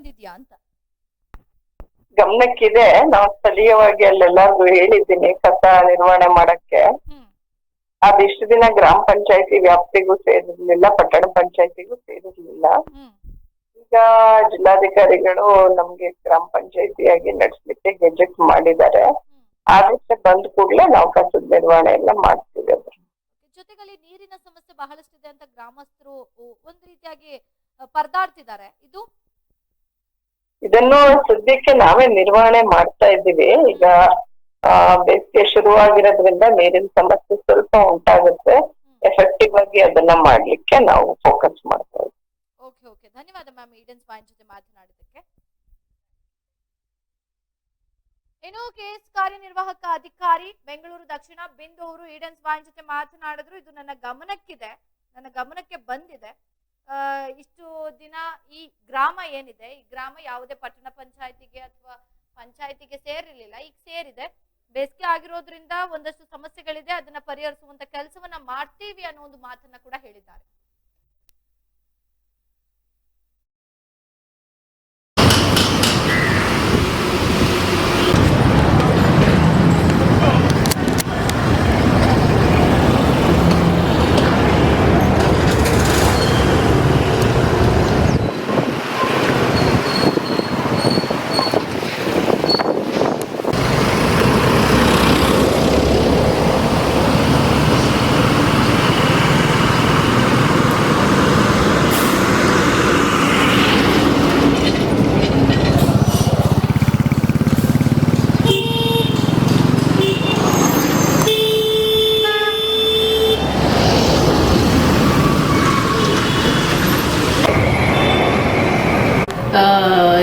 ಬಂದಿದ್ಯಾ ಅಂತ? ಗಮನಕ್ಕಿದೆ. ನಾವು ಸ್ಥಳೀಯವಾಗಿ ಅಲ್ಲೆಲ್ಲರಿಗೂ ಹೇಳಿದ್ದೀನಿ ಕಸ ನಿರ್ವಹಣೆ ಮಾಡಕ್ಕೆ. ಅದಿಷ್ಟು ದಿನ ಗ್ರಾಮ ಪಂಚಾಯತಿ ವ್ಯಾಪ್ತಿಗೂ ಸೇರಿರ್ಲಿಲ್ಲ, ಪಟ್ಟಣ ಪಂಚಾಯತಿಗೂ ಸೇರಿರ್ಲಿಲ್ಲ. ಈಗ ಜಿಲ್ಲಾಧಿಕಾರಿಗಳು ನಮ್ಗೆ ಗ್ರಾಮ ಪಂಚಾಯತಿಯಾಗಿ ನಡೆಸಲಿಕ್ಕೆ ಗೆಜೆಟ್ ಮಾಡಿದ್ದಾರೆ. ಆದಷ್ಟು ಬಂದ ಕೂಡಲೇ ನಾವು ಕಸದ ನಿರ್ವಹಣೆ ಎಲ್ಲ ಮಾಡ್ತೀವಿ. ಅದ್ರ ಜೊತೆಗಲ್ಲಿ ನೀರಿನ ಸಮಸ್ಯೆ ಬಹಳಷ್ಟಿದೆ ಅಂತ ಗ್ರಾಮಸ್ಥರು ಒಂದ್ ರೀತಿಯಾಗಿ ಪರದಾಡ್ತಿದ್ದಾರೆ. ಇದನ್ನು ಸದ್ಯಕ್ಕೆ ನಾವೇ ನಿರ್ವಹಣೆ ಮಾಡ್ತಾ ಇದ್ದೀವಿ. ಈಗ ಬೇಸಿಗೆ ಶುರುವಾಗಿರೋದ್ರಿಂದ ನೀರಿನ ಸಮಸ್ಯೆ ಸ್ವಲ್ಪ ಉಂಟಾಗುತ್ತೆ. ಎಫೆಕ್ಟಿವ್ ಆಗಿ ಅದನ್ನ ಮಾಡ್ಲಿಕ್ಕೆ ನಾವು ಫೋಕಸ್ ಮಾಡ್ತಾ ಇದ್ದೀವಿ. ಓಕೆ, ಧನ್ಯವಾದ ಮ್ಯಾಮ್ ಈಡನ್ಸ್ ಪಾಯಿಂಟ್ ಜೊತೆ ಮಾತನಾಡಿದ್ದಕ್ಕೆ. ಇನ್ನು ಕೆಎಸ್ ಕಾರ್ಯನಿರ್ವಾಹಕ ಅಧಿಕಾರಿ ಬೆಂಗಳೂರು ದಕ್ಷಿಣ ಬಿಂದು ಅವರು ಈಡನ್ಸ್ ಪಾಯಿಂಟ್ ಜೊತೆ ಮಾತನಾಡಿದ್ರು. ಇದು ನನ್ನ ಗಮನಕ್ಕೆ ಬಂದಿದೆ. ಇಷ್ಟು ದಿನ ಈ ಗ್ರಾಮ ಏನಿದೆ, ಈ ಗ್ರಾಮ ಯಾವುದೇ ಪಟ್ಟಣ ಪಂಚಾಯತಿಗೆ ಅಥವಾ ಪಂಚಾಯತಿಗೆ ಸೇರಿರ್ಲಿಲ್ಲ, ಈಗ ಸೇರಿದೆ. ಬೇಸಿಗೆ ಆಗಿರೋದ್ರಿಂದ ಒಂದಷ್ಟು ಸಮಸ್ಯೆಗಳಿದೆ, ಅದನ್ನ ಪರಿಹರಿಸುವಂತ ಕೆಲಸವನ್ನ ಮಾಡ್ತೀವಿ ಅನ್ನೋ ಒಂದು ಮಾತನ್ನ ಕೂಡ ಹೇಳಿದ್ದಾರೆ.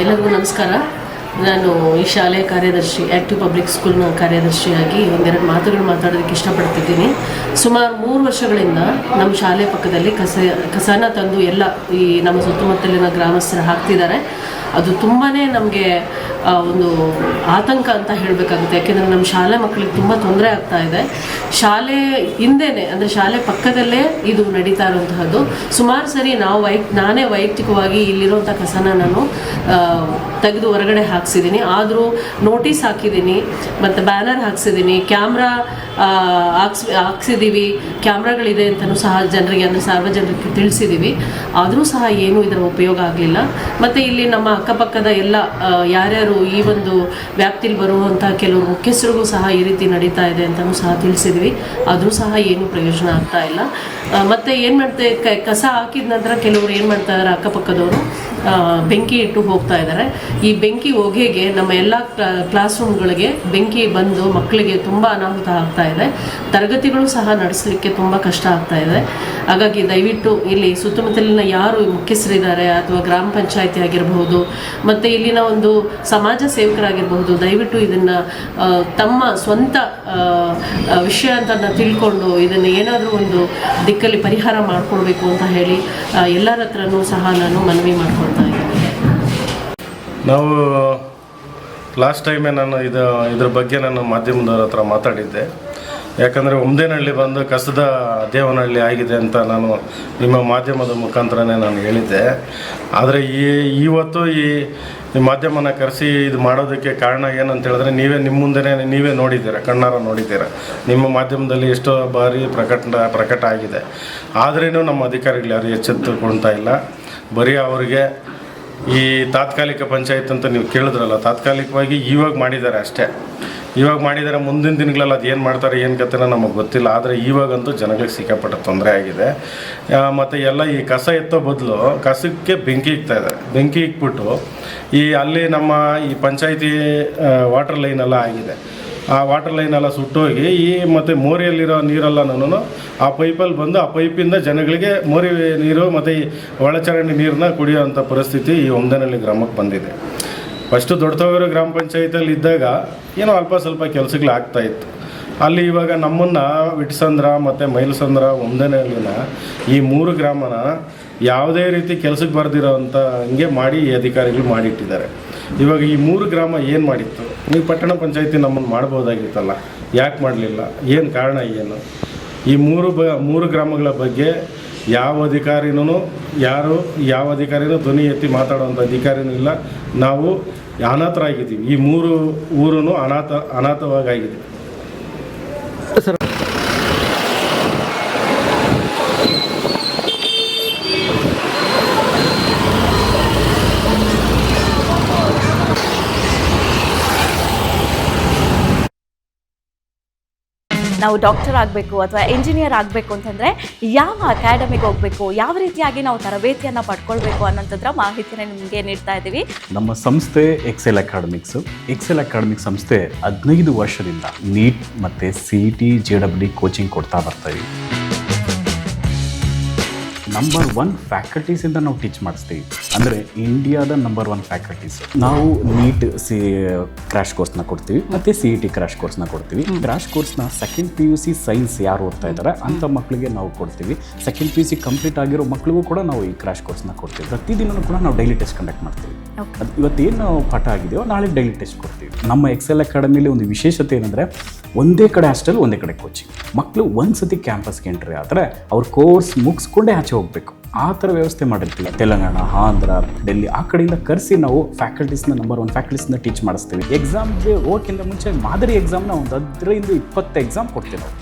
ಎಲ್ಲರಿಗೂ ನಮಸ್ಕಾರ. ನಾನು ಈ ಶಾಲೆಯ ಕಾರ್ಯದರ್ಶಿ, ಆ್ಯಕ್ಟಿವ್ ಪಬ್ಲಿಕ್ ಸ್ಕೂಲ್ನ ಕಾರ್ಯದರ್ಶಿಯಾಗಿ ಒಂದೆರಡು ಮಾತುಗಳು ಮಾತಾಡೋದಕ್ಕೆ ಇಷ್ಟಪಡ್ತಿದ್ದೀನಿ. ಸುಮಾರು 3 ವರ್ಷಗಳಿಂದ ನಮ್ಮ ಶಾಲೆ ಪಕ್ಕದಲ್ಲಿ ಕಸನ ತಂದು ಎಲ್ಲ ಈ ನಮ್ಮ ಸುತ್ತಮುತ್ತಲಿನ ಗ್ರಾಮಸ್ಥರು ಹಾಕ್ತಿದ್ದಾರೆ. ಅದು ತುಂಬಾ ನಮಗೆ ಒಂದು ಆತಂಕ ಅಂತ ಹೇಳಬೇಕಾಗುತ್ತೆ. ಯಾಕೆಂದರೆ ನಮ್ಮ ಶಾಲೆ ಮಕ್ಕಳಿಗೆ ತುಂಬ ತೊಂದರೆ ಆಗ್ತಾ ಇದೆ. ಶಾಲೆ ಹಿಂದೆನೇ ಅಂದರೆ ಶಾಲೆ ಪಕ್ಕದಲ್ಲೇ ಇದು ನಡೀತಾ ಇರುವಂತಹದ್ದು. ಸುಮಾರು ಸರಿ ನಾನೇ ವೈಯಕ್ತಿಕವಾಗಿ ಇಲ್ಲಿರುವಂಥ ಕಸನ ನಾನು ತೆಗೆದು ಹೊರಗಡೆ ಹಾಕ್ಸಿದ್ದೀನಿ. ಆದರೂ ನೋಟಿಸ್ ಹಾಕಿದ್ದೀನಿ ಮತ್ತು ಬ್ಯಾನರ್ ಹಾಕ್ಸಿದ್ದೀನಿ, ಕ್ಯಾಮ್ರಾ ಹಾಕ್ಸಿದ್ದೀವಿ, ಕ್ಯಾಮ್ರಾಗಳಿದೆ ಅಂತಲೂ ಸಹ ಜನರಿಗೆ ಅಂದರೆ ಸಾರ್ವಜನಿಕರಿಗೆ ತಿಳಿಸಿದ್ದೀವಿ. ಆದರೂ ಸಹ ಏನೂ ಇದರ ಉಪಯೋಗ ಆಗಲಿಲ್ಲ. ಮತ್ತು ಇಲ್ಲಿ ನಮ್ಮ ಅಕ್ಕಪಕ್ಕದ ಎಲ್ಲ ಯಾರ್ಯಾರು ಈ ಒಂದು ವ್ಯಾಪ್ತಿಲಿ ಬರುವಂಥ ಕೆಲವರು ಮುಖ್ಯಸ್ಥರಿಗೂ ಸಹ ಈ ರೀತಿ ನಡೀತಾ ಇದೆ ಅಂತಲೂ ಸಹ ತಿಳಿಸಿದ್ವಿ. ಆದರೂ ಸಹ ಏನೂ ಪ್ರಯೋಜನ ಆಗ್ತಾ ಇಲ್ಲ. ಮತ್ತು ಏನು ಮಾಡ್ತಾರೆ, ಕಸ ಹಾಕಿದ ನಂತರ ಕೆಲವರು ಏನು ಮಾಡ್ತಾ ಇದ್ದಾರೆ, ಅಕ್ಕಪಕ್ಕದವರು ಬೆಂಕಿ ಇಟ್ಟು ಹೋಗ್ತಾ ಇದ್ದಾರೆ. ಈ ಬೆಂಕಿ ಹೊಗೆಗೆ ನಮ್ಮ ಎಲ್ಲ ಕ್ಲಾಸ್ ರೂಮ್ಗಳಿಗೆ ಬೆಂಕಿ ಬಂದು ಮಕ್ಕಳಿಗೆ ತುಂಬ ಅನಾಹುತ ಆಗ್ತಾ ಇದೆ. ತರಗತಿಗಳು ಸಹ ನಡೆಸಲಿಕ್ಕೆ ತುಂಬ ಕಷ್ಟ ಆಗ್ತಾ ಇದೆ. ಹಾಗಾಗಿ ದಯವಿಟ್ಟು ಇಲ್ಲಿ ಸುತ್ತಮುತ್ತಲಿನ ಯಾರು ಮುಖ್ಯಸ್ಥರಿದ್ದಾರೆ ಅಥವಾ ಗ್ರಾಮ ಪಂಚಾಯತಿ ಆಗಿರಬಹುದು ಮತ್ತು ಇಲ್ಲಿನ ಒಂದು ಸಮಾಜ ಸೇವಕರಾಗಿರಬಹುದು, ದಯವಿಟ್ಟು ಇದನ್ನು ತಮ್ಮ ಸ್ವಂತ ವಿಷಯ ಅಂತ ತಿಳ್ಕೊಂಡು ಇದನ್ನು ಏನಾದರೂ ಒಂದು ದಿಕ್ಕಲ್ಲಿ ಪರಿಹಾರ ಮಾಡಿಕೊಡ್ಬೇಕು ಅಂತ ಹೇಳಿ ಎಲ್ಲರ ಹತ್ರನೂ ಸಹ ನಾನು ಮನವಿ ಮಾಡ್ಕೊಳ್ತಾ ಇದ್ದೀನಿ. ನಾವು ಲಾಸ್ಟ್ ಟೈಮೇ ನಾನು ಇದ್ರ ಬಗ್ಗೆ ನಾನು ಮಾಧ್ಯಮದವ್ರ ಹತ್ರ ಮಾತಾಡಿದ್ದೆ. ಯಾಕಂದರೆ ಒಮ್ದೇನಹಳ್ಳಿ ಬಂದು ಕಸದ ದೇವನಹಳ್ಳಿ ಆಗಿದೆ ಅಂತ ನಾನು ನಿಮ್ಮ ಮಾಧ್ಯಮದ ಮುಖಾಂತರನೇ ನಾನು ಹೇಳಿದ್ದೆ. ಆದರೆ ಇವತ್ತು ಈ ಮಾಧ್ಯಮನ ಕರೆಸಿ ಇದು ಮಾಡೋದಕ್ಕೆ ಕಾರಣ ಏನಂತ ಹೇಳಿದ್ರೆ, ನಿಮ್ಮ ಮುಂದೆನೇ ನೀವೇ ನೋಡಿದ್ದೀರ, ಕಣ್ಣಾರ ನೋಡಿದ್ದೀರ. ನಿಮ್ಮ ಮಾಧ್ಯಮದಲ್ಲಿ ಎಷ್ಟೋ ಬಾರಿ ಪ್ರಕಟ ಆಗಿದೆ. ಆದ್ರೇನು ನಮ್ಮ ಅಧಿಕಾರಿಗಳು ಯಾರು ಎಚ್ಚೆತ್ತುಕೊಳ್ತಾ ಇಲ್ಲ. ಬರೀ ಅವರಿಗೆ ಈ ತಾತ್ಕಾಲಿಕ ಪಂಚಾಯತ್ ಅಂತ ನೀವು ಕೇಳಿದ್ರಲ್ಲ, ತಾತ್ಕಾಲಿಕವಾಗಿ ಇವಾಗ ಮಾಡಿದ್ದಾರೆ ಅಷ್ಟೇ. ಇವಾಗ ಮಾಡಿದರೆ ಮುಂದಿನ ದಿನಗಳಲ್ಲಿ ಅದು ಏನು ಮಾಡ್ತಾರೆ ಏನು ಕಥೆನ ನಮಗೆ ಗೊತ್ತಿಲ್ಲ. ಆದರೆ ಇವಾಗಂತೂ ಜನಗಳಿಗೆ ಸಿಕ್ಕಾಪಟ್ಟ ತೊಂದರೆ ಆಗಿದೆ. ಮತ್ತು ಎಲ್ಲ ಈ ಕಸ ಎತ್ತೋ ಬದಲು ಕಸಕ್ಕೆ ಬೆಂಕಿ ಇಕ್ತಾಯಿದ್ದಾರೆ. ಬೆಂಕಿ ಇಕ್ಬಿಟ್ಟು ಅಲ್ಲಿ ನಮ್ಮ ಈ ಪಂಚಾಯಿತಿ ವಾಟರ್ ಲೈನೆಲ್ಲ ಆಗಿದೆ. ಆ ವಾಟರ್ ಲೈನೆಲ್ಲ ಸುಟ್ಟೋಗಿ ಮತ್ತು ಮೋರಿಯಲ್ಲಿರೋ ನೀರೆಲ್ಲನೂ ಆ ಪೈಪಲ್ಲಿ ಬಂದು ಆ ಪೈಪಿಂದ ಜನಗಳಿಗೆ ಮೋರಿ ನೀರು ಮತ್ತು ಈ ಒಳಚರಂಡಿ ನೀರನ್ನ ಕುಡಿಯೋವಂಥ ಪರಿಸ್ಥಿತಿ ಈ ಒಮ್ದೇನಹಳ್ಳಿ ಗ್ರಾಮಕ್ಕೆ ಬಂದಿದೆ. ಫಸ್ಟು ದೊಡ್ಡತವರ ಗ್ರಾಮ ಪಂಚಾಯತಿಯಲ್ಲಿ ಇದ್ದಾಗ ಏನೋ ಅಲ್ಪ ಸ್ವಲ್ಪ ಕೆಲಸಗಳು ಆಗ್ತಾಯಿತ್ತು. ಅಲ್ಲಿ ಇವಾಗ ನಮ್ಮನ್ನು ವಿಟ್ಸಂದ್ರ ಮತ್ತು ಮೈಲಸಂದ್ರ ಒಮ್ದೇನಹಳ್ಳಿನ ಈ 3 ಗ್ರಾಮನ ಯಾವುದೇ ರೀತಿ ಕೆಲಸಕ್ಕೆ ಬರ್ದಿರೋ ಅಂಥ ಹಂಗೆ ಮಾಡಿ ಈ ಅಧಿಕಾರಿಗಳು ಮಾಡಿಟ್ಟಿದ್ದಾರೆ. ಇವಾಗ ಈ 3 ಗ್ರಾಮ ಏನು ಮಾಡಿತ್ತು? ನೀವು ಪಟ್ಟಣ ಪಂಚಾಯತಿ ನಮ್ಮನ್ನು ಮಾಡ್ಬೋದಾಗಿತ್ತಲ್ಲ, ಯಾಕೆ ಮಾಡಲಿಲ್ಲ? ಏನು ಕಾರಣ ಏನು? ಈ 3 ಗ್ರಾಮಗಳ ಬಗ್ಗೆ ಯಾವ ಅಧಿಕಾರಿನೂ ಯಾವ ಅಧಿಕಾರಿನೂ ಧ್ವನಿ ಎತ್ತಿ ಮಾತಾಡುವಂಥ ಅಧಿಕಾರಿನೂ ಇಲ್ಲ. ನಾವು ಅನಾಥರಾಗಿದ್ದೀವಿ. ಈ 3 ಊರೂ ಅನಾಥವಾಗಿದೆ. ನಾವು ಡಾಕ್ಟರ್ ಆಗಬೇಕು ಅಥವಾ ಇಂಜಿನಿಯರ್ ಆಗಬೇಕು ಅಂತಂದರೆ ಯಾವ ಅಕಾಡೆಮಿಗೆ ಹೋಗಬೇಕು, ಯಾವ ರೀತಿಯಾಗಿ ನಾವು ತರಬೇತಿಯನ್ನು ಪಡ್ಕೊಳ್ಬೇಕು ಅನ್ನೋಂಥದ್ರ ಮಾಹಿತಿನ ನಿಮಗೆ ನೀಡ್ತಾ ಇದ್ದೀವಿ. ನಮ್ಮ ಸಂಸ್ಥೆ ಎಕ್ಸೆಲ್ ಅಕಾಡೆಮಿಕ್ಸ್ ಸಂಸ್ಥೆ 15 ವರ್ಷದಿಂದ ನೀಟ್ ಮತ್ತು CET JEE ಕೋಚಿಂಗ್ ಕೊಡ್ತಾ ಬರ್ತಾಯಿವಿ. ನಂಬರ್ 1 ಫ್ಯಾಕಲ್ಟೀಸಿಂದ ನಾವು ಟೀಚ್ ಮಾಡಿಸ್ತೀವಿ. ಅಂದರೆ ಇಂಡಿಯಾದ ನಂಬರ್ 1 ಫ್ಯಾಕಲ್ಟೀಸ್. ನಾವು ನೀಟ್ ಕ್ರ್ಯಾಶ್ ಕೋರ್ಸ್ನ ಕೊಡ್ತೀವಿ ಮತ್ತು CET ಕ್ರ್ಯಾಶ್ ಕೋರ್ಸ್ನ ಕೊಡ್ತೀವಿ. ಕ್ರ್ಯಾಶ್ ಕೋರ್ಸ್ನ ಸೆಕೆಂಡ್ PUC ಸೈನ್ಸ್ ಯಾರು ಓದ್ತಾ ಇದ್ದಾರೆ ಅಂಥ ಮಕ್ಕಳಿಗೆ ನಾವು ಕೊಡ್ತೀವಿ. ಸೆಕೆಂಡ್ PUC ಕಂಪ್ಲೀಟ್ ಆಗಿರೋ ಮಕ್ಕಳಿಗೂ ಕೂಡ ನಾವು ಈ ಕ್ರ್ಯಾಶ್ ಕೋರ್ಸ್ನ ಕೊಡ್ತೀವಿ. ಪ್ರತಿದಿನ ಕೂಡ ನಾವು ಡೈಲಿ ಟೆಸ್ಟ್ ಕಂಡಕ್ಟ್ ಮಾಡ್ತೀವಿ. ಅದು ಇವತ್ತೇನು ಪಾಠ ಆಗಿದೆಯೋ ನಾಳೆ ಡೈಲಿ ಟೆಸ್ಟ್ ಕೊಡ್ತೀವಿ. ನಮ್ಮ ಎಕ್ಸೆಲ್ ಅಕಾಡೆಮಿಲಿ ಒಂದು ವಿಶೇಷತೆ ಏನಂದರೆ ಒಂದೇ ಕಡೆ ಹಾಸ್ಟೆಲ್, ಒಂದೇ ಕಡೆ ಕೋಚಿಂಗ್. ಮಕ್ಕಳು ಒಂದು ಸತಿ ಕ್ಯಾಂಪಸ್ಗೆ ಎಂಟ್ರಿ ಆದರೆ ಅವ್ರ ಕೋರ್ಸ್ ಮುಗಿಸ್ಕೊಂಡೇ ಆಚೆ ಹೋಗಬೇಕು. ಆ ಥರ ವ್ಯವಸ್ಥೆ ಮಾಡಿರ್ತೀವಿ. ತೆಲಂಗಾಣ, ಆಂಧ್ರ, ಡೆಲ್ಲಿ ಆ ಕಡೆಯಿಂದ ಕರೆಸಿ ನಾವು ಫ್ಯಾಕಲ್ಟೀಸ್ನ ನಂಬರ್ 1 ಫ್ಯಾಕಲ್ಟೀಸ್ನ ಟೀಚ್ ಮಾಡಿಸ್ತೀವಿ. ಎಕ್ಸಾಮ್ಗೆ ಹೋಗೋಕ್ಕಿಂತ ಮುಂಚೆ ಮಾದರಿ ಎಕ್ಸಾಮ್ನ ಒಂದು 15-20 ಎಕ್ಸಾಮ್ ಕೊಡ್ತೀವಿ ನಾವು.